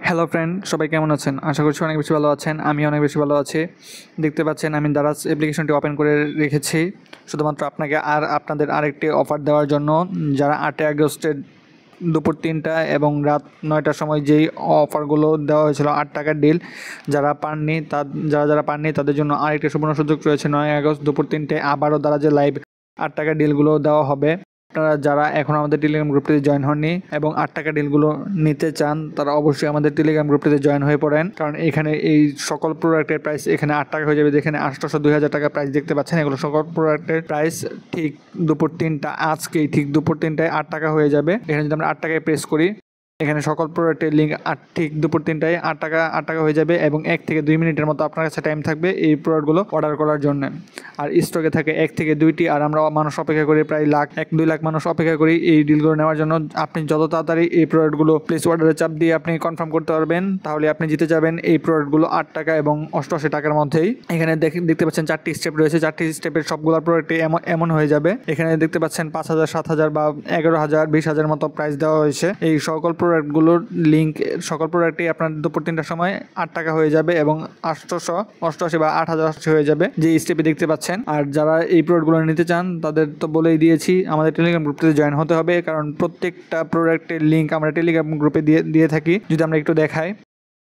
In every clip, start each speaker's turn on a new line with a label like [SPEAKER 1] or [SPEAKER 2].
[SPEAKER 1] Hello friend, সবাই কেমন আছেন? আশা করছি অনেক বেশি ভালো আছেন। আমি অনেক বেশি ভালো আছি। দেখতে পাচ্ছেন আমি দারাজ অ্যাপ্লিকেশনটি ওপেন করে রেখেছি শুধুমাত্র আপনাকে আর আপনাদের আরেকটি অফার দেওয়ার জন্য। যারা 8ই আগস্টের দুপুর 3টা এবং রাত 9টার সময় যেই অফারগুলো দেওয়া হয়েছিল 8 টাকার ডিল, যারা যারা পাননি তাদের জন্য আরেকটি সুবর্ণ সুযোগ রয়েছে। 9ই আগস্ট দুপুর 3টায় আবারও দারাজের লাইভ 8 টাকার ডিলগুলো দেওয়া হবে। আপনারা যারা এখনও আমাদের টেলিগ্রাম গ্রুপটিতে জয়েন হননি এবং 8 টাকা ডিলগুলো নিতে চান, তারা অবশ্যই আমাদের টেলিগ্রাম গ্রুপটিতে জয়েন হয়ে পড়েন। কারণ এখানে এই সকল প্রোডাক্টের প্রাইস এখানে 8 টাকা হয়ে যাবে। যেখানে 800 2000 টাকা প্রাইস দেখতে পাচ্ছেন, এগুলো সকল প্রোডাক্টের প্রাইস ঠিক দুপুর 3টা আজকেই ঠিক দুপুর 3টায় 8 টাকা হয়ে যাবে। এখানে যদি আমরা 8 টাকায় প্রেস করি, এখানে সকল প্রোডাক্টের লিঙ্ক ঠিক দুপুর 3টায় 8 টাকা হয়ে যাবে এবং 1 থেকে 2 মিনিটের মতো আপনার কাছে টাইম থাকবে এই প্রোডাক্টগুলো অর্ডার করার জন্য। আর স্টকে থাকে 1 থেকে 2টি, আর আমরা মানুষ অপেক্ষা করি প্রায় 1-2 লাখ মানুষ অপেক্ষা করি এই ডিলগুলো নেওয়ার জন্য। আপনি যত তাড়াতাড়ি এই প্রোডাক্টগুলো প্লেস অর্ডারে চাপ দিয়ে আপনি কনফার্ম করতে পারবেন, তাহলে আপনি জিতে যাবেন এই প্রোডাক্টগুলো 8 টাকা এবং 88 টাকার মধ্যেই। এখানে দেখতে পাচ্ছেন 4টি স্টেপ রয়েছে। 4টি স্টেপের সবগুলো প্রোডাক্টে এমন হয়ে যাবে। এখানে দেখতে পাচ্ছেন 5000, 7000 বা 11000, 20000 মতো প্রাইস দেওয়া হয়েছে। এই সকল প্রোডাক্টগুলোর লিঙ্ক সকল প্রোডাক্টই আপনার দুপুর 3টার সময় 8 টাকা হয়ে যাবে এবং 888 বা 8080 হয়ে যাবে যে স্টেপে দেখতে পাচ্ছেন। আর যারা এই প্রোডাক্টগুলো নিতে চান তাদের তো বলেই দিয়েছি, আমাদের টেলিগ্রাম গ্রুপটিতে জয়েন হতে হবে। কারণ প্রত্যেকটা প্রোডাক্টের লিঙ্ক আমরা টেলিগ্রাম গ্রুপে দিয়ে থাকি। যদি আমরা একটু দেখাই,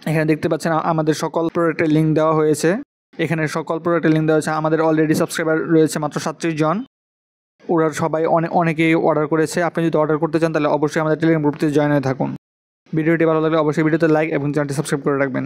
[SPEAKER 1] এখানে দেখতে পাচ্ছেন আমাদের সকল প্রোডাক্টের লিঙ্ক দেওয়া হয়েছে। এখানে সকল প্রোডাক্টের লিঙ্ক দেওয়া হয়েছে। আমাদের অলরেডি সাবস্ক্রাইবার রয়েছে মাত্র 37 জন। ওরা সবাই অনেকেই অর্ডার করেছে। আপনি যদি অর্ডার করতে চান তাহলে অবশ্যই আমাদের টেলিগ্রাম গ্রুপটিতে জয়েন হয়ে থাকুন। ভিডিওটি ভালো লাগলে অবশ্যই ভিডিওতে লাইক এবং চ্যানেলটি সাবস্ক্রাইব করে রাখবেন।